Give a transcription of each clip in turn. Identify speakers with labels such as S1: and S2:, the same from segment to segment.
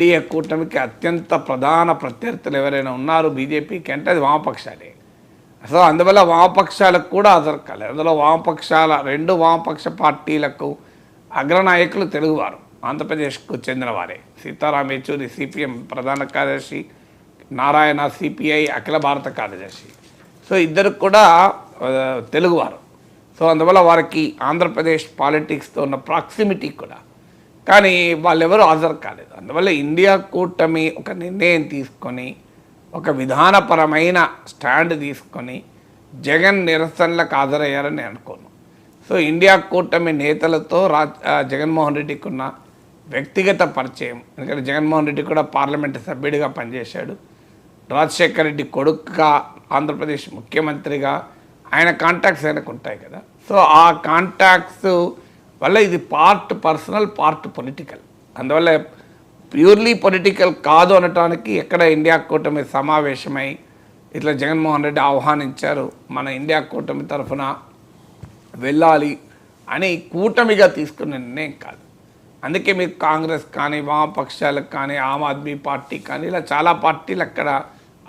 S1: NDA కూటమికి అత్యంత ప్రధాన ప్రత్యర్థులు ఎవరైనా ఉన్నారు బీజేపీకి అంటే అది వామపక్షాలే. సో అందువల్ల వామపక్షాలకు కూడా హాజరు కాలేదు. అందులో రెండు వామపక్ష పార్టీలకు అగ్రనాయకులు తెలుగువారు, ఆంధ్రప్రదేశ్కు చెందినవారే. సీతారాం యేచూరి సిపిఎం ప్రధాన కార్యదర్శి, నారాయణ సిపిఐ అఖిల భారత కార్యదర్శి. సో ఇద్దరు కూడా తెలుగువారు. సో అందువల్ల వారికి ఆంధ్రప్రదేశ్ పాలిటిక్స్తో ఉన్న ప్రాక్సిమిటీ కూడా, కానీ వాళ్ళెవరూ హాజరు కాలేదు. అందువల్ల ఇండియా కూటమి ఒక నిర్ణయం తీసుకొని ఒక విధానపరమైన స్టాండ్ తీసుకొని జగన్ నిరసనలకు హాజరయ్యారని నేను అనుకోను. సో ఇండియా కూటమి నేతలతో జగన్మోహన్ రెడ్డికి ఉన్న వ్యక్తిగత పరిచయం, ఎందుకంటే జగన్మోహన్ రెడ్డి కూడా పార్లమెంటు సభ్యుడిగా పనిచేశాడు, రాజశేఖర రెడ్డి కొడుకుగా ఆంధ్రప్రదేశ్ ముఖ్యమంత్రిగా ఆయన కాంటాక్ట్స్ ఆయనకు ఉంటాయి కదా. సో ఆ కాంటాక్ట్స్ వల్ల ఇది పార్ట్ పర్సనల్ పార్ట్ పొలిటికల్. అందువల్ల ప్యూర్లీ పొలిటికల్ కాదు అనటానికి ఎక్కడ ఇండియా కూటమి సమావేశమై ఇట్లా జగన్మోహన్ రెడ్డి ఆహ్వానించారు, మన ఇండియా కూటమి తరఫున వెళ్ళాలి అని కూటమిగా తీసుకున్న నిర్ణయం కాదు. అందుకే మీకు కాంగ్రెస్ కానీ వామపక్షాలకు కానీ ఆమ్ ఆద్మీ పార్టీ కానీ ఇలా చాలా పార్టీలు అక్కడ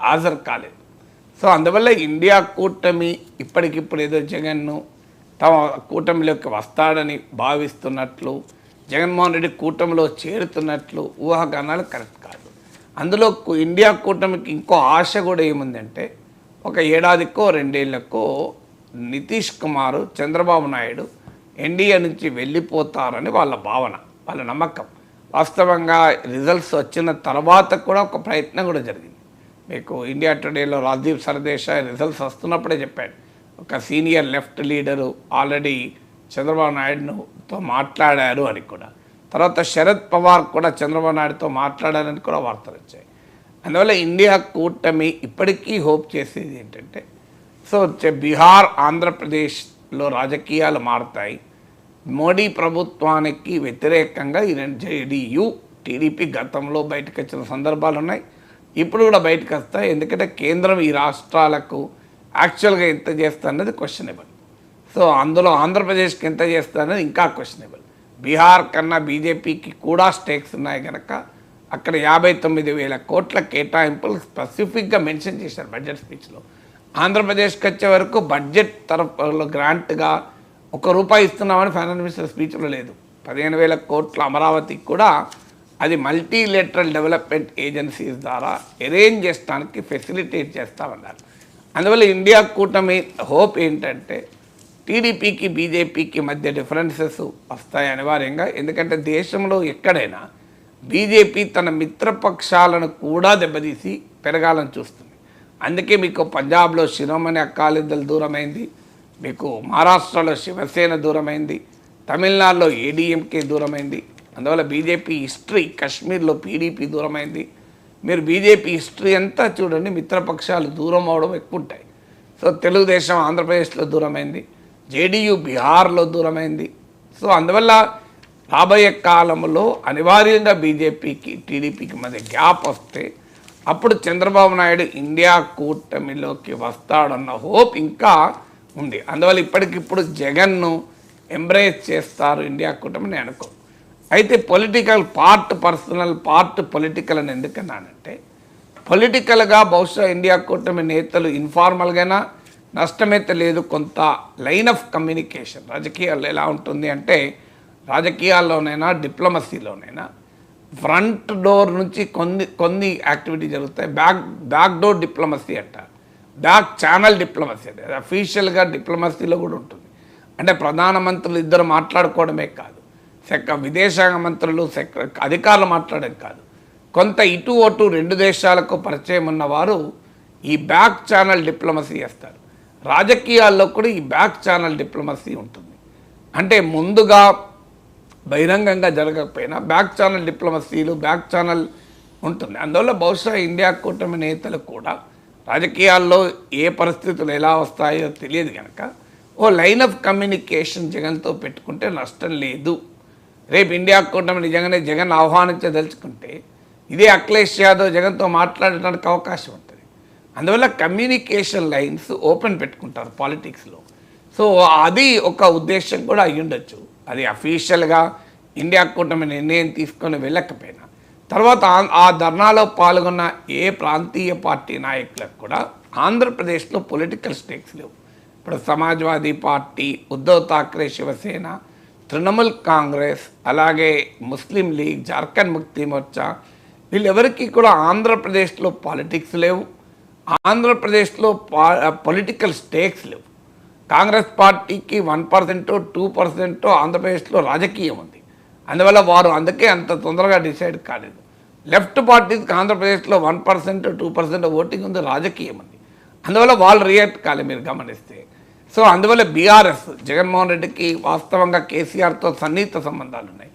S1: హాజరు కాలేదు. సో అందువల్ల ఇండియా కూటమి ఇప్పటికిప్పుడు ఏదో జగన్ను తమ కూటమిలోకి వస్తాడని భావిస్తున్నట్లు, జగన్మోహన్ రెడ్డి కూటమిలో చేరుతున్నట్లు ఊహాగానాలు కరెక్ట్ కాదు. అందులో ఇండియా కూటమికి ఇంకో ఆశ కూడా ఏముందంటే, ఒక ఏడాదికో 2 ఏళ్లకో నితీష్ కుమార్, చంద్రబాబు నాయుడు ఎన్డీఏ నుంచి వెళ్ళిపోతారని వాళ్ళ భావన, వాళ్ళ నమ్మకం. వాస్తవంగా రిజల్ట్స్ వచ్చిన తర్వాత కూడా ఒక ప్రయత్నం కూడా జరిగింది. మీకు ఇండియా టుడేలో రాజీవ్ సర్దేశాయ్ రిజల్ట్స్ వస్తున్నప్పుడే చెప్పాడు, ఒక senior left leader already Chandrababu నాయుడుతో మాట్లాడారు అని కూడా. తర్వాత శరద్ పవార్ కూడా చంద్రబాబు నాయుడుతో మాట్లాడారని కూడా వార్తలు వచ్చాయి. అందువల్ల ఇండియా కూటమి ఇప్పటికీ హోప్ చేసేది ఏంటంటే, సో బీహార్ ఆంధ్రప్రదేశ్లో రాజకీయాలు మారుతాయి. మోడీ ప్రభుత్వానికి వ్యతిరేకంగా ఈ జేడీయూ టీడీపీ గతంలో బయటకు వచ్చిన సందర్భాలు ఉన్నాయి, ఇప్పుడు కూడా బయటకు వస్తాయి. ఎందుకంటే కేంద్రం ఈ రాష్ట్రాలకు యాక్చువల్గా ఎంత చేస్తా అన్నది క్వశ్చనబుల్. సో అందులో ఆంధ్రప్రదేశ్కి ఎంత చేస్తా అన్నది ఇంకా క్వశ్చనబుల్. బీహార్ కన్నా బీజేపీకి కూడా స్టేక్స్ ఉన్నాయి కనుక అక్కడ 59,000 కోట్ల కేటాయింపులు స్పెసిఫిక్గా మెన్షన్ చేశారు బడ్జెట్ స్పీచ్లో. ఆంధ్రప్రదేశ్కి వచ్చే వరకు బడ్జెట్ తరఫులో గ్రాంట్గా ₹1 ఇస్తున్నామని ఫైనాన్స్ మినిస్టర్ స్పీచ్లో లేదు. 15,000 కోట్ల అమరావతికి కూడా అది మల్టీలేటరల్ డెవలప్మెంట్ ఏజెన్సీస్ ద్వారా అరేంజ్ చేయడానికి ఫెసిలిటేట్ చేస్తామన్నారు. అందువల్ల ఇండియా కూటమి హోప్ ఏంటంటే, టీడీపీకి బీజేపీకి మధ్య డిఫరెన్సెస్ వస్తాయి అనివార్యంగా. ఎందుకంటే దేశంలో ఎక్కడైనా బీజేపీ తన మిత్రపక్షాలను కూడా దెబ్బతీసి పెరగాలని చూస్తుంది. అందుకే మీకు పంజాబ్లో శిరోమణి అకాలీదళ్ దూరమైంది, మీకు మహారాష్ట్రలో శివసేన దూరమైంది, తమిళనాడులో ఏడీఎంకే దూరమైంది. అందువల్ల బీజేపీ హిస్టరీ, కశ్మీర్లో పీడీపీ దూరమైంది. మీరు బీజేపీ హిస్టరీ అంతా చూడండి, మిత్రపక్షాలు దూరం అవడం ఎక్కువ ఉంటాయి. సో తెలుగుదేశం ఆంధ్రప్రదేశ్లో దూరమైంది, జేడీయూ బీహార్లో దూరమైంది. సో అందువల్ల రాబోయే కాలంలో అనివార్యంగా బీజేపీకి టీడీపీకి మధ్య గ్యాప్ వస్తే అప్పుడు చంద్రబాబు నాయుడు ఇండియా కూటమిలోకి వస్తాడన్న హోప్ ఇంకా ఉంది. అందువల్ల ఇప్పటికిప్పుడు జగన్ను ఎంబ్రేస్ చేస్తారు ఇండియా కూటమిని అనుకో. అయితే political part personal part political అని ఎందుకన్నానంటే, పొలిటికల్గా బహుశా ఇండియా కూటమి నేతలు ఇన్ఫార్మల్గానా నష్టమైతే లేదు, కొంత లైన్ ఆఫ్ కమ్యూనికేషన్ రాజకీయాల్లో ఎలా ఉంటుంది అంటే, రాజకీయాల్లోనైనా డిప్లొమసీలోనైనా ఫ్రంట్ డోర్ నుంచి కొన్ని యాక్టివిటీ జరుగుతాయి, బ్యాక్ డోర్ డిప్లొమసీ అంటారు, బ్యాక్ ఛానల్ డిప్లొమసీ. అది అఫీషియల్గా డిప్లొమసీలో కూడా ఉంటుంది. అంటే ప్రధానమంత్రులు ఇద్దరు మాట్లాడుకోవడమే కాదు, విదేశాంగ మంత్రులు అధికారులు మాట్లాడడం కాదు, కొంత ఇటు అటు 2 దేశాలకు పరిచయం ఉన్నవారు ఈ బ్యాక్ ఛానల్ డిప్లొమసీ చేస్తారు. రాజకీయాల్లో కూడా ఈ బ్యాక్ ఛానల్ డిప్లొమసీ ఉంటుంది. అంటే ముందుగా బహిరంగంగా జరగకపోయినా బ్యాక్ ఛానల్ డిప్లొమసీలు, బ్యాక్ ఛానల్ ఉంటుంది. అందువల్ల బహుశా ఇండియా కూటమి నేతలు కూడా రాజకీయాల్లో ఏ పరిస్థితులు ఎలా వస్తాయో తెలియదు కనుక ఓ లైన్ ఆఫ్ కమ్యూనికేషన్ జగన్తో పెట్టుకుంటే నష్టం లేదు. రేపు ఇండియా కూటమి నిజంగానే జగన్ ఆహ్వానించదలుచుకుంటే ఇదే అఖిలేష్ యాదవ్ జగన్తో మాట్లాడడానికి అవకాశం ఉంటుంది. అందువల్ల కమ్యూనికేషన్ లైన్స్ ఓపెన్ పెట్టుకుంటారు పాలిటిక్స్లో. సో అది ఒక ఉద్దేశం కూడా అయ్యుండొచ్చు. అది అఫీషియల్గా ఇండియా కూటమి నిర్ణయం తీసుకొని వెళ్ళకపోయినా తర్వాత ఆ ధర్నాలో పాల్గొన్న ఏ ప్రాంతీయ పార్టీ నాయకులకు కూడా ఆంధ్రప్రదేశ్లో పొలిటికల్ స్టేక్స్ లేవు. ఇప్పుడు సమాజ్వాదీ పార్టీ, ఉద్ధవ్ ఠాక్రే శివసేన, తృణమూల్ కాంగ్రెస్, అలాగే ముస్లిం లీగ్, జార్ఖండ్ ముక్తి మోర్చా, వీళ్ళెవరికి కూడా ఆంధ్రప్రదేశ్లో పాలిటిక్స్ లేవు, ఆంధ్రప్రదేశ్లో పొలిటికల్ స్టేక్స్ లేవు. కాంగ్రెస్ పార్టీకి 1% 2% ఆంధ్రప్రదేశ్లో రాజకీయం ఉంది. అందువల్ల వారు అందుకే అంత తొందరగా డిసైడ్ కాలేదు. లెఫ్ట్ పార్టీకి ఆంధ్రప్రదేశ్లో 1% 2% ఓటింగ్ ఉంది, రాజకీయం ఉంది. అందువల్ల వాళ్ళు రియాక్ట్ కాలే మీరు గమనిస్తే. సో అందువల్ల బీఆర్ఎస్ జగన్మోహన్ రెడ్డికి వాస్తవంగా కేసీఆర్తో సన్నిహిత సంబంధాలు ఉన్నాయి.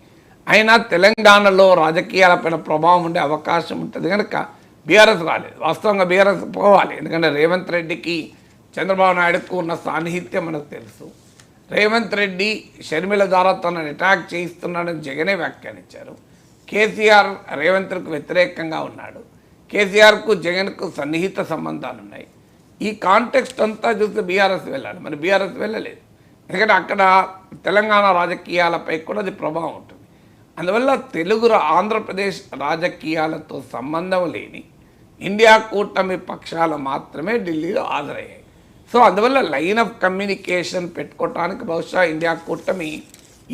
S1: అయినా తెలంగాణలో రాజకీయాలపైన ప్రభావం ఉండే అవకాశం ఉంటుంది కనుక బీఆర్ఎస్ రాలేదు. వాస్తవంగా బీఆర్ఎస్ పోవాలి, ఎందుకంటే రేవంత్ రెడ్డికి చంద్రబాబు నాయుడుకు ఉన్న సాన్నిహిత్యం మనకు తెలుసు. రేవంత్ రెడ్డి షర్మిల ద్వారా తనను అటాక్ చేయిస్తున్నాడని జగనే వ్యాఖ్యానించారు. కేసీఆర్ రేవంత్కు వ్యతిరేకంగా ఉన్నాడు. కేసీఆర్కు జగన్కు సన్నిహిత సంబంధాలు ఉన్నాయి. ఈ కాంటెక్స్ట్ అంతా చూస్తే బీఆర్ఎస్ వెళ్ళాలి, మరి బీఆర్ఎస్ వెళ్ళలేదు. ఎందుకంటే అక్కడ తెలంగాణ రాజకీయాలపై కూడా అది ప్రభావం ఉంటుంది. అందువల్ల ఆంధ్రప్రదేశ్ రాజకీయాలతో సంబంధం లేని ఇండియా కూటమి పక్షాలు మాత్రమే ఢిల్లీలో హాజరయ్యాయి. సో అందువల్ల లైన్ ఆఫ్ కమ్యూనికేషన్ పెట్టుకోవటానికి బహుశా ఇండియా కూటమి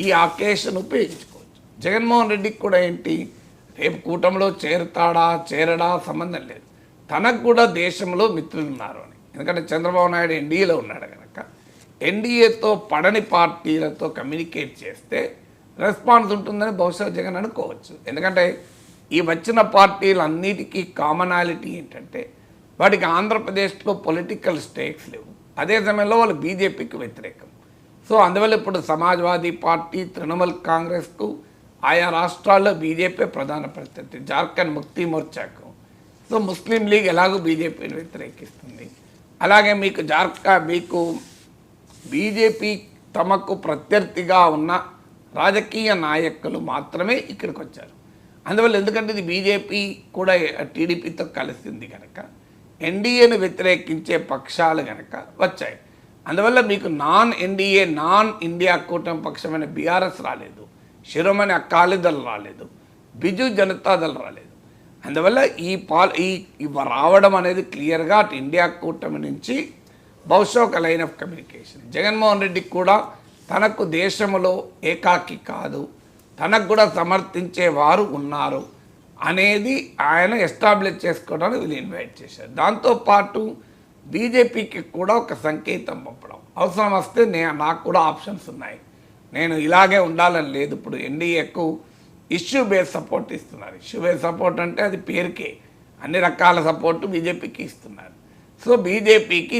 S1: ఈ అకేషన్ ఉపయోగించుకోవచ్చు. జగన్మోహన్ రెడ్డికి కూడా ఏంటి, రేపు కూటమిలో చేరడా సంబంధం లేదు. తనకు కూడా దేశంలో మిత్రులు ఉన్నారు అని. ఎందుకంటే చంద్రబాబు నాయుడు ఎన్డీఏలో ఉన్నాడు కనుక ఎన్డీఏతో పడని పార్టీలతో కమ్యూనికేట్ చేస్తే రెస్పాన్స్ ఉంటుందని బహుశా జగన్ అనుకోవచ్చు. ఎందుకంటే ఈ వచ్చిన పార్టీలన్నిటికీ కామనాలిటీ ఏంటంటే వాటికి ఆంధ్రప్రదేశ్లో పొలిటికల్ స్టేక్స్ లేవు. అదే సమయంలో వాళ్ళు బీజేపీకి వ్యతిరేకం. సో అందువల్ల ఇప్పుడు సమాజ్వాదీ పార్టీ, తృణమూల్ కాంగ్రెస్కు ఆయా రాష్ట్రాల్లో బీజేపీ ప్రధాన ప్రత్యర్థి, జార్ఖండ్ ముక్తి మోర్చాకు. సో ముస్లిం లీగ్ ఎలాగో బీజేపీని వ్యతిరేకిస్తుంది. అలాగే మీకు బీజేపీ తమకు ప్రత్యర్థిగా ఉన్న రాజకీయ నాయకులు మాత్రమే ఇక్కడికి వచ్చారు. అందువల్ల ఎందుకంటే ఇది బీజేపీ కూడా టీడీపీతో కలిసింది కనుక ఎన్డీఏను వ్యతిరేకించే పక్షాలు కనుక వచ్చాయి. అందువల్ల మీకు నాన్ ఇండియా కూటమి పక్షమైన బీఆర్ఎస్ రాలేదు, శిరోమణి అకాలీదళ్ రాలేదు, బిజు జనతాదళ్ రాలేదు. అందువల్ల ఇవి రావడం అనేది క్లియర్గా అటు ఇండియా కూటమి నుంచి బహుశా ఒక లైన్ ఆఫ్ కమ్యూనికేషన్. జగన్మోహన్ రెడ్డికి కూడా తనకు దేశంలో ఏకాకి కాదు, తనకు కూడా సమర్థించేవారు ఉన్నారు అనేది ఆయన ఎస్టాబ్లిష్ చేసుకోవడానికి వీళ్ళు ఇన్వైట్ చేశారు. దాంతోపాటు బీజేపీకి కూడా ఒక సంకేతం పంపడం, అవసరం వస్తే నాకు కూడా ఆప్షన్స్ ఉన్నాయి, నేను ఇలాగే ఉండాలని లేదు. ఇప్పుడు ఎన్డీఏకు ఇష్యూ బేస్ సపోర్ట్ ఇస్తున్నారు. ఇష్యూ బేస్ సపోర్ట్ అంటే అది పేరుకే, అన్ని రకాల సపోర్టు బీజేపీకి ఇస్తున్నారు. సో బీజేపీకి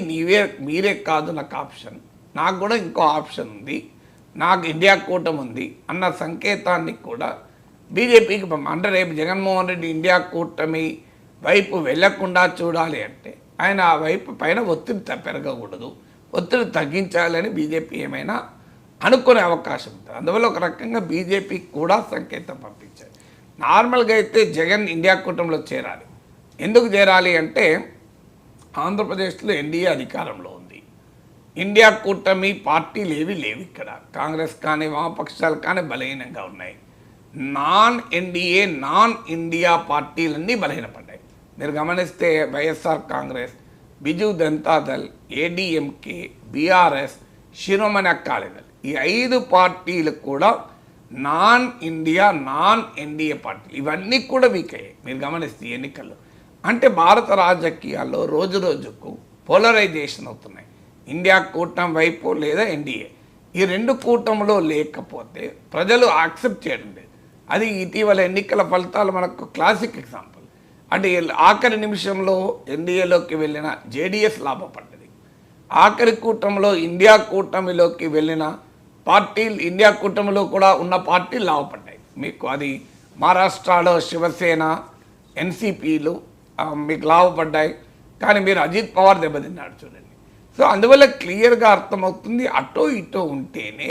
S1: మీరే కాదు నాకు ఆప్షన్, నాకు కూడా ఇంకో ఆప్షన్ ఉంది, నాకు ఇండియా కూటమి ఉంది అన్న సంకేతాన్ని కూడా బీజేపీకి అంటే రేపు జగన్మోహన్ రెడ్డి ఇండియా కూటమి వైపు వెళ్లకుండా చూడాలి అంటే ఆయన ఆ వైపు పైన ఒత్తిడి పెరగకూడదు, ఒత్తిడి తగ్గించాలని బీజేపీ ఏమైనా అనుకునే అవకాశం ఉంటుంది. అందువల్ల ఒక రకంగా బీజేపీకి కూడా సంకేతం పంపించారు. నార్మల్గా అయితే జగన్ ఇండియా కూటమిలో చేరాలి. ఎందుకు చేరాలి అంటే ఆంధ్రప్రదేశ్లో ఎన్డీఏ అధికారంలో ఉంది, ఇండియా కూటమి పార్టీలు ఏవి లేవు ఇక్కడ, కాంగ్రెస్ కానీ వామపక్షాలు కానీ బలహీనంగా ఉన్నాయి. నాన్ ఇండియా పార్టీలన్నీ బలహీనపడ్డాయి. మీరు గమనిస్తే వైఎస్ఆర్ కాంగ్రెస్, బిజు జనతాదళ్, ఏడీఎంకే, బీఆర్ఎస్, శిరోమణి అకాలీదళ్, ఈ 5 పార్టీలు కూడా నాన్ ఎన్డీఏ పార్టీలు, ఇవన్నీ కూడా వీక్ అయ్యాయి. మీరు గమనిస్తే ఎన్నికల్లో అంటే భారత రాజకీయాల్లో రోజు రోజుకు పోలరైజేషన్ అవుతున్నాయి, ఇండియా కూటమి వైపు లేదా ఎన్డీఏ. ఈ 2 కూటమిలో లేకపోతే ప్రజలు యాక్సెప్ట్ చేయడం లేదు. అది ఇటీవల ఎన్నికల ఫలితాలు మనకు క్లాసిక్ ఎగ్జాంపుల్. అంటే ఆఖరి నిమిషంలో ఎన్డీఏలోకి వెళ్ళిన జేడీఎస్ లాభపడ్డది, ఆఖరి కూటమిలో ఇండియా కూటమిలోకి వెళ్ళిన పార్టీలు, ఇండియా కూటమిలో కూడా ఉన్న పార్టీలు లాభపడ్డాయి. మీకు అది మహారాష్ట్రలో శివసేన, ఎన్సీపీలు మీకు లాభపడ్డాయి. కానీ మీరు అజిత్ పవార్ దెబ్బతిన్నాడు చూడండి. సో అందువల్ల క్లియర్గా అర్థమవుతుంది, అటో ఇటో ఉంటేనే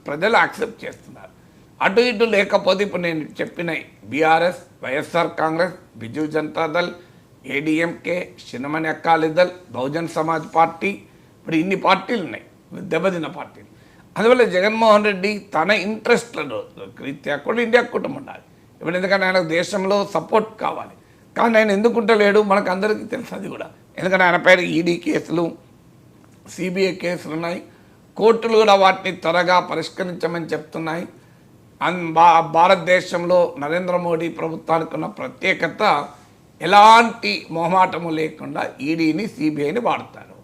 S1: ప్రజలు యాక్సెప్ట్ చేస్తున్నారు. అటు ఇటు లేకపోతే ఇప్పుడు నేను చెప్పిన బీఆర్ఎస్, వైఎస్ఆర్ కాంగ్రెస్, బిజు జనతాదళ్, ఏడీఎంకే, శిరోమణి అకాలీదళ్, బహుజన్ సమాజ్ పార్టీ, ఇప్పుడు ఇన్ని పార్టీలు ఉన్నాయి దెబ్బతిన్న పార్టీలు. అందువల్ల జగన్మోహన్ రెడ్డి తన ఇంట్రెస్ట్ల రీత్యా కూడా ఇండియా కూటమి ఉండాలి. ఇప్పుడు ఎందుకంటే ఆయనకు దేశంలో సపోర్ట్ కావాలి, కానీ ఆయన ఎందుకుంటలేడు మనకు అందరికీ తెలుసు అది కూడా. ఎందుకంటే ఆయన పైన ఈడీ కేసులు, సిబిఐ కేసులు ఉన్నాయి, కోర్టులు కూడా వాటిని త్వరగా పరిష్కరించమని చెప్తున్నాయి. భారతదేశంలో నరేంద్ర మోడీ ప్రభుత్వానికి ఉన్న ప్రత్యేకత ఎలాంటి మొహమాటము లేకుండా ఈడీని సిబిఐని వాడతారు.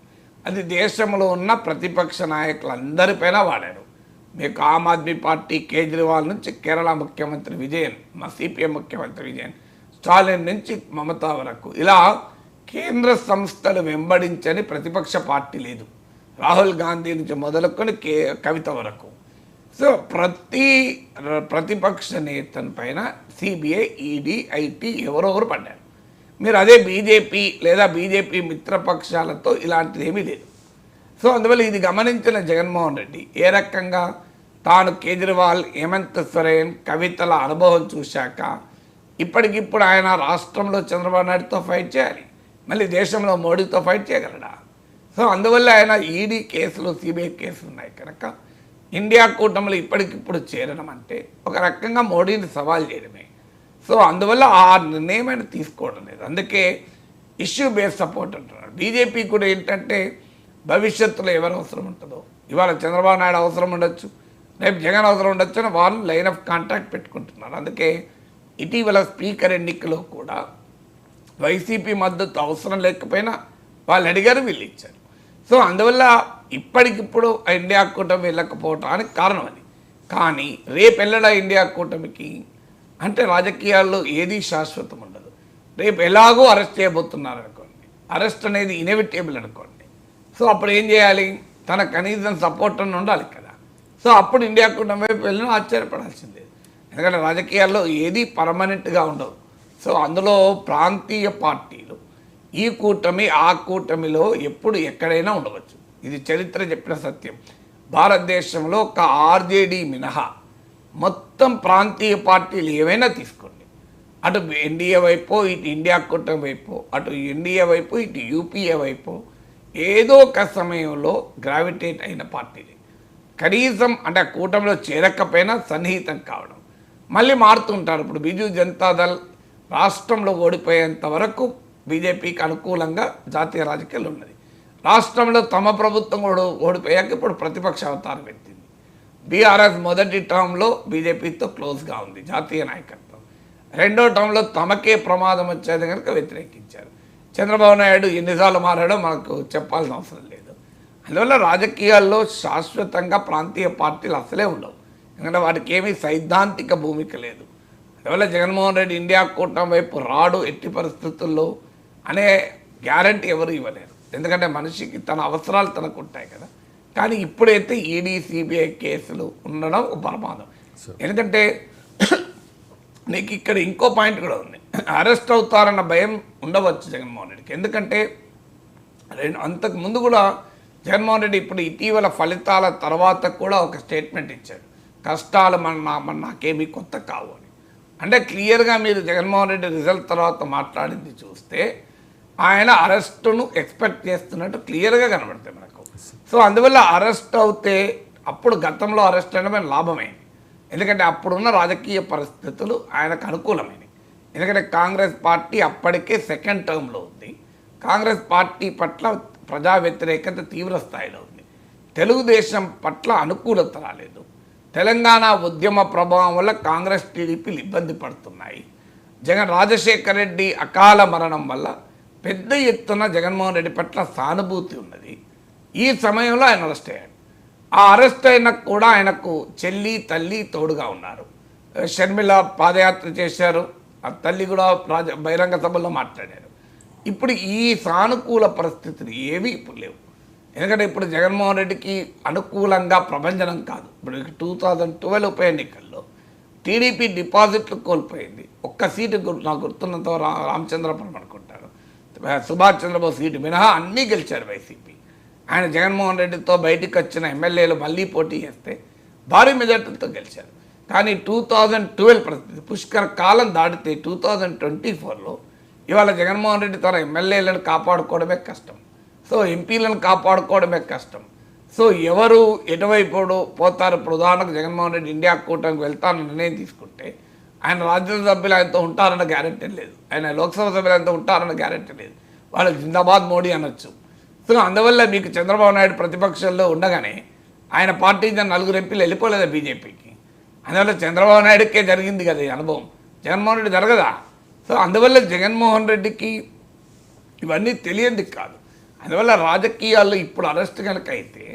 S1: అది దేశంలో ఉన్న ప్రతిపక్ష నాయకులందరిపైన వాడారు. మీకు ఆమ్ ఆద్మీ పార్టీ కేజ్రీవాల్ నుంచి కేరళ ముఖ్యమంత్రి విజయన్, మా సిపిఎం ముఖ్యమంత్రి విజయన్, స్టాలిన్ నుంచి మమతా వరకు ఇలా కేంద్ర సంస్థలు వెంబడించని ప్రతిపక్ష పార్టీ లేదు. రాహుల్ గాంధీ నుంచి మొదలుకొని కవిత వరకు. సో ప్రతి ప్రతిపక్ష నేతల పైన సిబిఐ, ఈడీ, ఐటీ ఎవరెవరు పడ్డారు. మీరు అదే బీజేపీ లేదా బీజేపీ మిత్రపక్షాలతో ఇలాంటిది ఏమీ లేదు. సో అందువల్ల ఇది గమనించిన జగన్మోహన్ రెడ్డి ఏ రకంగా తాను కేజ్రీవాల్, హేమంత్ సోరెన్, కవితల అనుభవం చూశాక ఇప్పటికిప్పుడు ఆయన రాష్ట్రంలో చంద్రబాబు నాయుడుతో ఫైట్ చేయాలి, మళ్ళీ దేశంలో మోడీతో ఫైట్ చేయగలడా? సో అందువల్ల ఆయన ఈడీ కేసులు, సిబిఐ కేసులు ఉన్నాయి కనుక ఇండియా కూటమిలో ఇప్పటికిప్పుడు చేరడం అంటే ఒక రకంగా మోడీని సవాల్ చేయడమే. సో అందువల్ల ఆ నిర్ణయం ఆయన తీసుకోవడం లేదు. అందుకే ఇష్యూ బేస్డ్ సపోర్ట్ అంటున్నారు. బీజేపీ కూడా ఏంటంటే భవిష్యత్తులో ఎవరు అవసరం ఉంటుందో, ఇవాళ చంద్రబాబు నాయుడు అవసరం ఉండొచ్చు, రేపు జగన్ అవసరం ఉండొచ్చు అని వాళ్ళు లైన్ ఆఫ్ కాంటాక్ట్ పెట్టుకుంటున్నారు. అందుకే ఇటీవల స్పీకర్ ఎన్నికలో కూడా వైసీపీ మద్దతు అవసరం లేకపోయినా వాళ్ళు అడిగారు, వీళ్ళు ఇచ్చారు. సో అందువల్ల ఇప్పటికిప్పుడు ఇండియా కూటమి వెళ్ళకపోవటానికి కారణం అది. కానీ రేపు వెళ్ళడా ఇండియా కూటమికి అంటే రాజకీయాల్లో ఏది శాశ్వతం ఉండదు. రేపు ఎలాగో అరెస్ట్ చేయబోతున్నారు అనుకోండి, అరెస్ట్ అనేది ఇన్ఎవిటేబుల్ అనుకోండి. సో అప్పుడు ఏం చేయాలి? తన కనీసం సపోర్ట్ అని ఉండాలి కదా. సో అప్పుడు ఇండియా కూటమి వైపు వెళ్ళినా ఆశ్చర్యపడాల్సిందే. ఎందుకంటే రాజకీయాల్లో ఏది పర్మనెంట్గా ఉండవు. సో అందులో ప్రాంతీయ పార్టీలు ఈ కూటమి ఆ కూటమిలో ఎప్పుడు ఎక్కడైనా ఉండవచ్చు. ఇది చరిత్ర చెప్పిన సత్యం. భారతదేశంలో ఒక ఆర్జేడీ మినహా మొత్తం ప్రాంతీయ పార్టీలు ఏవైనా తీసుకోండి, అటు ఎన్డీఏ వైపు, ఇటు ఇండియా కూటమి వైపు, అటు ఎన్డీఏ వైపు, ఇటు యూపీఏ వైపు ఏదో ఒక సమయంలో గ్రావిటేట్ అయిన పార్టీలు కనీసం అంటే ఆ కూటమిలో చేరకపోయినా సన్నిహితం కావడం, మళ్ళీ మారుతుంటారు. ఇప్పుడు బిజు జనతాదళ్ రాష్ట్రంలో ఓడిపోయేంత వరకు బీజేపీకి అనుకూలంగా జాతీయ రాజకీయాలు ఉన్నది. రాష్ట్రంలో తమ ప్రభుత్వం కూడా ఓడిపోయాక ఇప్పుడు ప్రతిపక్ష అవతారం ఎత్తింది. బీఆర్ఎస్ మొదటి టర్మ్లో బీజేపీతో క్లోజ్గా ఉంది జాతీయ నాయకత్వం, రెండో టర్మ్లో తమకే ప్రమాదం వచ్చేది కనుక వ్యతిరేకించారు. చంద్రబాబు నాయుడు ఎన్నిసార్లు మారాడో మనకు చెప్పాల్సిన అవసరం లేదు. అందువల్ల రాజకీయాల్లో శాశ్వతంగా ప్రాంతీయ పార్టీలు అసలే ఉండవు, ఎందుకంటే వాటికి ఏమీ సైద్ధాంతిక భూమిక లేదు. అందువల్ల జగన్మోహన్ రెడ్డి ఇండియా కూటమి వైపు రాడు ఎట్టి పరిస్థితుల్లో అనే గ్యారంటీ ఎవరు ఇవ్వలేరు. ఎందుకంటే మనిషికి తన అవసరాలు తనకు ఉంటాయి కదా. కానీ ఇప్పుడైతే ఈడీ, సిబిఐ కేసులు ఉండడం ఒక ప్రమాదం. ఎందుకంటే నీకు ఇక్కడ ఇంకో పాయింట్ కూడా ఉంది, అరెస్ట్ అవుతారన్న భయం ఉండవచ్చు జగన్మోహన్ రెడ్డికి. ఎందుకంటే అంతకు ముందు కూడా జగన్మోహన్ రెడ్డి ఇప్పుడు ఇటీవల ఫలితాల తర్వాత కూడా ఒక స్టేట్మెంట్ ఇచ్చాడు, కష్టాలు నాకేమీ కొత్త కావు అని. అంటే క్లియర్గా మీరు జగన్మోహన్ రెడ్డి రిజల్ట్ తర్వాత మాట్లాడింది చూస్తే ఆయన అరెస్టును ఎక్స్పెక్ట్ చేస్తున్నట్టు క్లియర్గా కనబడుతుంది మనకు. సో అందువల్ల అరెస్ట్ అవుతే అప్పుడు గతంలో అరెస్ట్ అయిన లాభమైంది, ఎందుకంటే అప్పుడున్న రాజకీయ పరిస్థితులు ఆయనకు అనుకూలమైనవి. ఎందుకంటే కాంగ్రెస్ పార్టీ అప్పటికే సెకండ్ టర్మ్లో ఉంది, కాంగ్రెస్ పార్టీ పట్ల ప్రజా వ్యతిరేకత తీవ్ర స్థాయిలో ఉంది, తెలుగుదేశం పట్ల అనుకూలత రాలేదు, తెలంగాణ ఉద్యమ ప్రభావం వల్ల కాంగ్రెస్, టీడీపీలు ఇబ్బంది పడుతున్నాయి, రాజశేఖర్ రెడ్డి అకాల మరణం వల్ల పెద్ద ఎత్తున జగన్మోహన్ రెడ్డి పట్ల సానుభూతి ఉన్నది. ఈ సమయంలో ఆయన అరెస్ట్ అయ్యాడు. ఆ అరెస్ట్ అయినా కూడా ఆయనకు చెల్లి, తల్లి తోడుగా ఉన్నారు. షర్మిల పాదయాత్ర చేశారు, ఆ తల్లి కూడా బహిరంగ సభల్లో మాట్లాడారు. ఇప్పుడు ఈ సానుకూల పరిస్థితులు ఏవి ఇప్పుడు లేవు. ఎందుకంటే ఇప్పుడు జగన్మోహన్ రెడ్డికి అనుకూలంగా ప్రభంజనం కాదు. ఇప్పుడు 2012 ఉప ఎన్నికల్లో టీడీపీ డిపాజిట్లు కోల్పోయింది. ఒక్క సీటు నాకు గుర్తున్నంత రామచంద్రపురం అనుకుంటారు, సుభాష్ చంద్రబోస్ సీటు మినహా అన్నీ గెలిచారు వైసీపీ. ఆయన జగన్మోహన్ రెడ్డితో బయటికి వచ్చిన ఎమ్మెల్యేలు మళ్ళీ పోటీ చేస్తే భారీ మెజార్టీలతో గెలిచారు. కానీ 2012 పరిస్థితి పుష్కర కాలం దాటితే 2024లో ఇవాళ జగన్మోహన్ రెడ్డి తన ఎమ్మెల్యేలను కాపాడుకోవడమే కష్టం, సో ఎంపీలను కాపాడుకోవడమే కష్టం. సో ఎవరు ఎటువైపు పోతారు? ఇప్పుడు ఉదాహరణకు జగన్మోహన్ రెడ్డి ఇండియా కూటమికి వెళ్తానని నిర్ణయం తీసుకుంటే ఆయన రాజ్యసభ సభ్యులు ఆయనతో ఉంటారన్న గ్యారెంటీ లేదు, ఆయన లోక్సభ సభ్యులు ఆయనతో ఉంటారన్న గ్యారెంటీ లేదు. వాళ్ళు జిందాబాద్ మోడీ అనొచ్చు. సో అందువల్ల మీకు చంద్రబాబు నాయుడు ప్రతిపక్షంలో ఉండగానే ఆయన పార్టీ నలుగురు ఎంపీలు వెళ్ళిపోలేదా బీజేపీకి? అందువల్ల చంద్రబాబు నాయుడుకే జరిగింది కదా ఈ అనుభవం, జగన్మోహన్ రెడ్డి జరగదా? సో అందువల్ల జగన్మోహన్ రెడ్డికి ఇవన్నీ తెలియంది కాదు. అందువల్ల రాజకీయాల్లో ఇప్పుడు అరెస్ట్ కనుక అయితే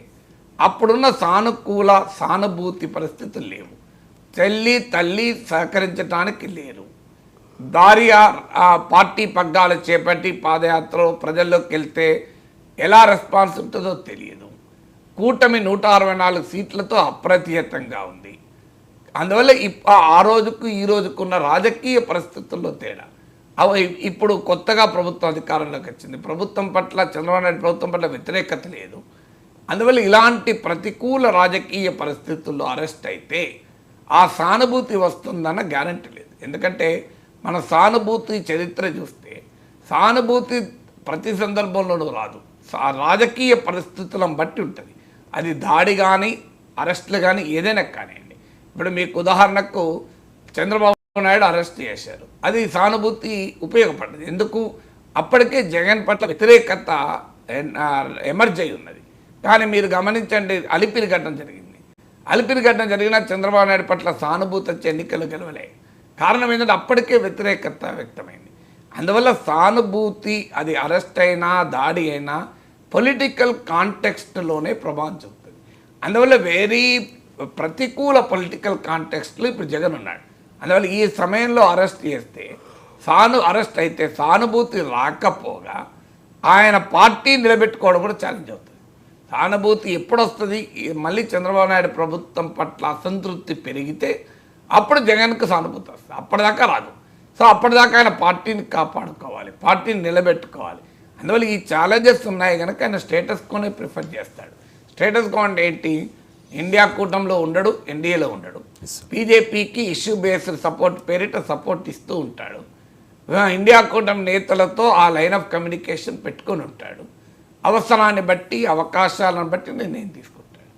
S1: అప్పుడున్న సానుకూల సానుభూతి పరిస్థితులు లేవు. తల్లి సహకరించడానికి లేరు. పార్టీ పగ్గాలు చేపట్టి పాదయాత్ర ప్రజల్లోకి వెళ్తే ఎలా రెస్పాన్స్ ఉంటుందో తెలియదు. కూటమి 164 సీట్లతో అప్రతిహతంగా ఉంది. అందువల్ల ఆ రోజుకు ఈ రోజుకున్న రాజకీయ పరిస్థితుల్లో తేడా. ఇప్పుడు కొత్తగా ప్రభుత్వం అధికారంలోకి వచ్చింది. ప్రభుత్వం పట్ల చంద్రబాబు నాయుడు ప్రభుత్వం పట్ల వ్యతిరేకత లేదు. అందువల్ల ఇలాంటి ప్రతికూల రాజకీయ పరిస్థితుల్లో అరెస్ట్ అయితే ఆ సానుభూతి వస్తుందన్న గ్యారంటీ లేదు. ఎందుకంటే మన సానుభూతి చరిత్ర చూస్తే సానుభూతి ప్రతి సందర్భంలోనూ రాదు, రాజకీయ పరిస్థితులను బట్టి ఉంటుంది. అది దాడి కానీ అరెస్టులు కానీ ఏదైనా కానివ్వండి. ఇప్పుడు మీకు ఉదాహరణకు చంద్రబాబు నాయుడు అరెస్ట్ చేశారు, అది సానుభూతి ఉపయోగపడ్డది. ఎందుకు? అప్పటికే జగన్ పట్ల వ్యతిరేకత ఎమర్జ్ అయి ఉన్నది. కానీ మీరు గమనించండి, అలిపిరి ఘటన జరిగింది. అలిపిరి ఘటన జరిగిన చంద్రబాబు నాయుడు పట్ల సానుభూతి వచ్చి ఎన్నికలు గెలవలే. కారణం ఏంటంటే అప్పటికే వ్యతిరేకత వ్యక్తమైంది. అందువల్ల సానుభూతి అది అరెస్ట్ అయినా దాడి అయినా పొలిటికల్ కాంటెక్స్ట్లోనే ప్రభావం చూపుతుంది. అందువల్ల వెరీ ప్రతికూల పొలిటికల్ కాంటెక్స్ట్లో ఇప్పుడు జగన్ ఉన్నాడు. అందువల్ల ఈ సమయంలో అరెస్ట్ చేస్తే అరెస్ట్ అయితే సానుభూతి రాకపోగా ఆయన పార్టీ నిలబెట్టుకోవడం కూడా ఛాలెంజ్ అవుతుంది. సానుభూతి ఎప్పుడు వస్తుంది? మళ్ళీ చంద్రబాబు నాయుడు ప్రభుత్వం పట్ల అసంతృప్తి పెరిగితే అప్పుడు జగన్కు సానుభూతి వస్తుంది, అప్పటిదాకా రాదు. సో అప్పటిదాకా ఆయన పార్టీని కాపాడుకోవాలి, పార్టీని నిలబెట్టుకోవాలి. అందువల్ల ఈ ఛాలెంజెస్ ఉన్నాయి కనుక ఆయన స్టేటస్ కోనే ప్రిఫర్ చేస్తాడు. స్టేటస్ కో అంటే ఏంటి? ఇండియా కూటమిలో ఉండడు, ఎన్డీఏలో ఉండడు, బీజేపీకి ఇష్యూ బేస్డ్ సపోర్ట్ పేరిట సపోర్ట్ ఇస్తూ ఉంటాడు. ఇండియా కూటమి నేతలతో ఆ లైన్ ఆఫ్ కమ్యూనికేషన్ పెట్టుకొని ఉంటాడు. అవసరాన్ని బట్టి అవకాశాలను బట్టి నిర్ణయం తీసుకుంటాడు.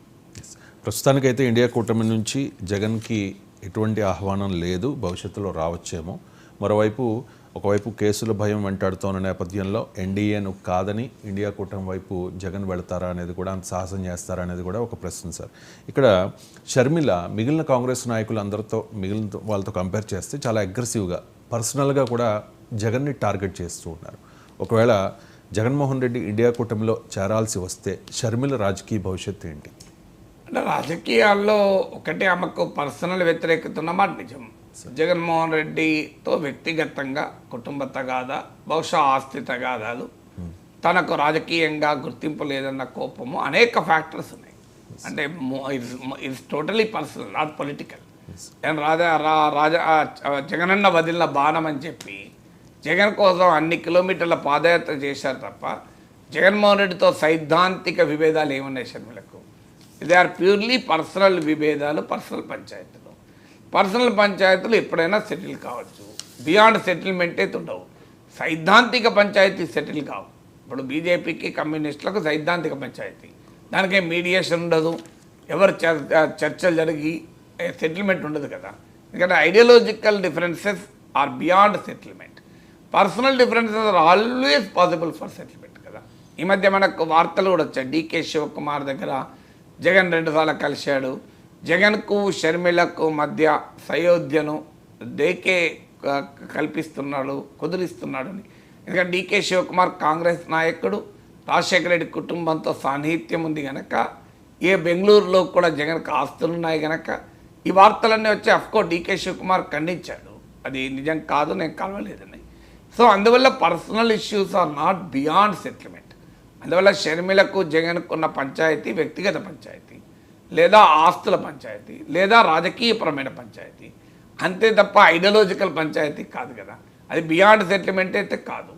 S2: ప్రస్తుతానికైతే ఇండియా కూటమి నుంచి జగన్కి ఎటువంటి ఆహ్వానం లేదు, భవిష్యత్తులో రావచ్చేమో. మరోవైపు ఒకవైపు కేసుల భయం వెంటాడుతున్న నేపథ్యంలో ఎన్డీఏను కాదని ఇండియా కూటమి వైపు జగన్ వెళతారా అనేది కూడా, అంత సాహసం చేస్తారా అనేది కూడా ఒక ప్రశ్న సార్. ఇక్కడ షర్మిల మిగిలిన కాంగ్రెస్ నాయకులందరితో మిగిలిన వాళ్ళతో కంపేర్ చేస్తే చాలా అగ్రెసివ్గా పర్సనల్గా కూడా జగన్ని టార్గెట్ చేస్తూ ఉన్నారు. ఒకవేళ జగన్మోహన్ రెడ్డి ఇండియా కూటమిలో చేరాల్సి వస్తే షర్మిల రాజకీయ భవిష్యత్తు ఏంటి?
S1: అంటే రాజకీయాల్లో ఒకటి ఆమెకు పర్సనల్ వ్యతిరేకత ఉన్నమాట నిజం. జగన్మోహన్ రెడ్డితో వ్యక్తిగతంగా కుటుంబ తగాదా, బహుశా ఆస్తి తగాదాలు, తనకు రాజకీయంగా గుర్తింపు లేదన్న కోపము, అనేక ఫ్యాక్టర్స్ ఉన్నాయి. అంటే it's totally personal, not political. Jagananna వదిలిన బాణం అని చెప్పి జగన్ కోసం అన్ని కిలోమీటర్ల పాదయాత్ర చేశారు తప్ప జగన్మోహన్ రెడ్డితో సైద్ధాంతిక విభేదాలు ఏమున్నాయి షర్మిలకు? దే ఆర్ ప్యూర్లీ పర్సనల్ విభేదాలు, పర్సనల్ పంచాయతీలు. పర్సనల్ పంచాయతీలు ఎప్పుడైనా సెటిల్ కావచ్చు, బియాండ్ సెటిల్మెంట్ అయితే ఉండవు. సైద్ధాంతిక పంచాయతీ సెటిల్ కావు. ఇప్పుడు బీజేపీకి కమ్యూనిస్టులకు సైద్ధాంతిక పంచాయతీ, దానికే మీడియేషన్ ఉండదు, ఎవరు చర్చలు జరిగి సెటిల్మెంట్ ఉండదు కదా. ఎందుకంటే ideological differences are beyond settlement. Personal differences are always possible for settlement కదా. ఈ మధ్య మనకు వార్తలు కూడా వచ్చాయి, డీకే శివకుమార్ దగ్గర జగన్ 2 సార్లు కలిశాడు. జగన్కు షర్మిలకు మధ్య సయోధ్యను డీకే కల్పిస్తున్నాడు, కుదిరిస్తున్నాడు అని. ఎందుకంటే డీకే శివకుమార్ కాంగ్రెస్ నాయకుడు, రాజశేఖర రెడ్డి కుటుంబంతో సాన్నిహిత్యం ఉంది కనుక, బెంగళూరులో కూడా జగన్కు ఆస్తులు ఉన్నాయి కనుక ఈ వార్తలన్నీ వచ్చి అఫ్కోర్స్ డీకే శివకుమార్ ఖండించాడు, అది నిజం కాదు, నేను కలవలేదని. సో అందువల్ల personal issues are not beyond settlement. అందువల్ల షర్మిలకు జగన్కు ఉన్న పంచాయతీ వ్యక్తిగత పంచాయతీ, లేదా ఆస్తుల పంచాయతీ, లేదా రాజకీయపరమైన పంచాయతీ, అంతే తప్ప ఐడియాలజికల్ పంచాయతీ కాదు కదా. అది బియాండ్ సెటిల్మెంట్ అయితే కాదు.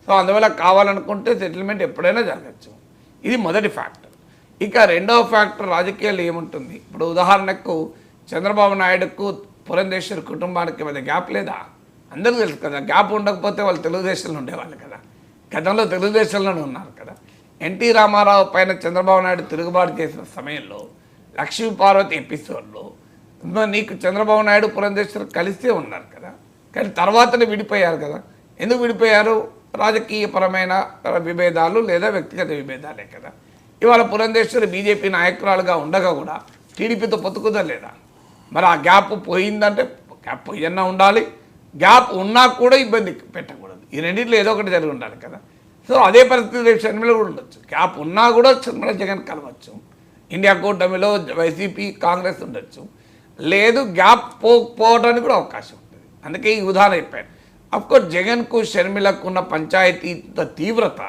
S1: సో అందువల్ల కావాలనుకుంటే సెటిల్మెంట్ ఎప్పుడైనా జరగచ్చు. ఇది మొదటి ఫ్యాక్టర్. ఇక రెండవ ఫ్యాక్టర్ రాజకీయాలు ఏముంటుంది? ఇప్పుడు ఉదాహరణకు చంద్రబాబు నాయుడుకు పురంధేశ్వరి కుటుంబానికి మధ్య గ్యాప్ లేదా? అందరూ తెలుసు కదా. గ్యాప్ ఉండకపోతే వాళ్ళు తెలుగుదేశంలో ఉండేవాళ్ళు కదా, గతంలో తెలుగుదేశంలోనే ఉన్నారు కదా. ఎన్టీ రామారావు పైన చంద్రబాబు నాయుడు తిరుగుబాటు చేసిన సమయంలో లక్ష్మీపార్వతి ఎపిసోడ్లో మరి నీకు చంద్రబాబు నాయుడు పురంధేశ్వర్ కలిసే ఉన్నారు కదా, కానీ తర్వాతనే విడిపోయారు కదా. ఎందుకు విడిపోయారు? రాజకీయపరమైన విభేదాలు లేదా వ్యక్తిగత విభేదాలే కదా. ఇవాళ పురంధేశ్వరి బీజేపీ నాయకురాలుగా ఉండగా కూడా టీడీపీతో పొత్తుకుదా లేదా? మరి ఆ గ్యాప్ పోయిందంటే గ్యాప్ పోయన్నా ఉండాలి, గ్యాప్ ఉన్నా కూడా ఇబ్బంది పెట్టకూడదు. ఈ రెండింటిలో ఏదో ఒకటి జరిగి ఉండాలి కదా. సో అదే పరిస్థితి రేపు షర్మిల కూడా ఉండొచ్చు. గ్యాప్ ఉన్నా కూడా షర్మిల జగన్ కలవచ్చు, ఇండియా కూటమిలో వైసీపీ కాంగ్రెస్ ఉండొచ్చు, లేదు గ్యాప్ పోవడానికి కూడా అవకాశం ఉంటుంది. అందుకే ఈ ఉదాహరణ చెప్పాను. అఫ్కోర్స్ జగన్కు షర్మిలకు ఉన్న పంచాయతీ తీవ్రత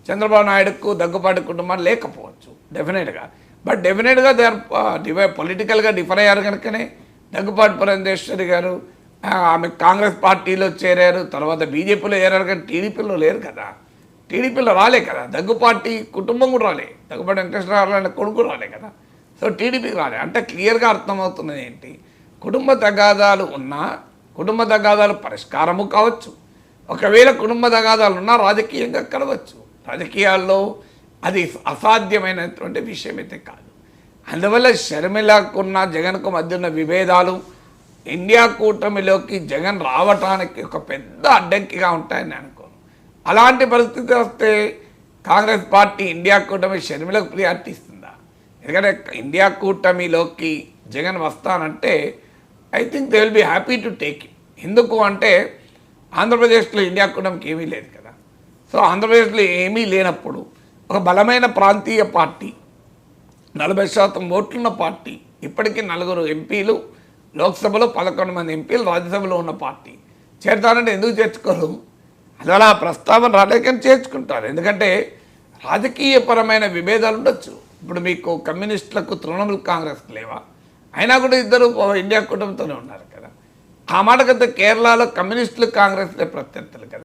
S1: చంద్రబాబు నాయుడుకు దగ్గుపాటి కుటుంబం లేకపోవచ్చు డెఫినెట్గా. బట్ డెఫినెట్గా దే ఆర్ పొలిటికల్గా డిఫర్ అయ్యారు కనుకనే దగ్గుపాటి పురంధేశ్వరి గారు ఆమె కాంగ్రెస్ పార్టీలో చేరారు, తర్వాత బీజేపీలో చేరారు, కానీ టీడీపీలో లేరు కదా. టీడీపీలో రాలే కదా, దగ్గుపాటి కుటుంబం కూడా రాలే, దగ్గుపాటి వెంకటేశ్వరరావు కొడుకు రాలే కదా. సో టీడీపీకి రాలే అంటే క్లియర్గా అర్థమవుతున్నది ఏంటి, కుటుంబ తగాదాలు ఉన్నా కుటుంబ తగాదాలు పరిష్కారము కావచ్చు, ఒకవేళ కుటుంబ తగాదాలు ఉన్నా రాజకీయంగా కలవచ్చు. రాజకీయాల్లో అది అసాధ్యమైనటువంటి విషయం అయితే కాదు. అందువల్ల షర్మిలకున్న జగన్కు మధ్య ఉన్న విభేదాలు ఇండియా కూటమిలోకి జగన్ రావటానికి ఒక పెద్ద అడ్డంకిగా ఉంటాయని అనుకోను. అలాంటి పరిస్థితి వస్తే కాంగ్రెస్ పార్టీ ఇండియా కూటమి షర్మిలకు ప్రియారిటీ ఇస్తుందా? ఎందుకంటే ఇండియా కూటమిలోకి జగన్ వస్తానంటే I think they will be happy to take it. ఎందుకు అంటే ఆంధ్రప్రదేశ్లో ఇండియా కూటమికి ఏమీ లేదు కదా. సో ఆంధ్రప్రదేశ్లో ఏమీ లేనప్పుడు ఒక బలమైన ప్రాంతీయ పార్టీ, 40% ఓట్లున్న పార్టీ, ఇప్పటికీ 4 ఎంపీలు, లోక్సభలో 11 మంది ఎంపీలు, రాజ్యసభలో ఉన్న పార్టీ చేరుతారంటే ఎందుకు చేర్చుకోరు? అలా ప్రస్తావన రాలేకని చేర్చుకుంటారు. ఎందుకంటే రాజకీయపరమైన విభేదాలు ఉండొచ్చు. ఇప్పుడు మీకు కమ్యూనిస్టులకు తృణమూల్ కాంగ్రెస్ లేవా? అయినా కూడా ఇద్దరు ఇండియా కూటమితోనే ఉన్నారు కదా. ఆ మాటకంతా కేరళలో కమ్యూనిస్టులు కాంగ్రెస్లే ప్రత్యర్థులు కదా.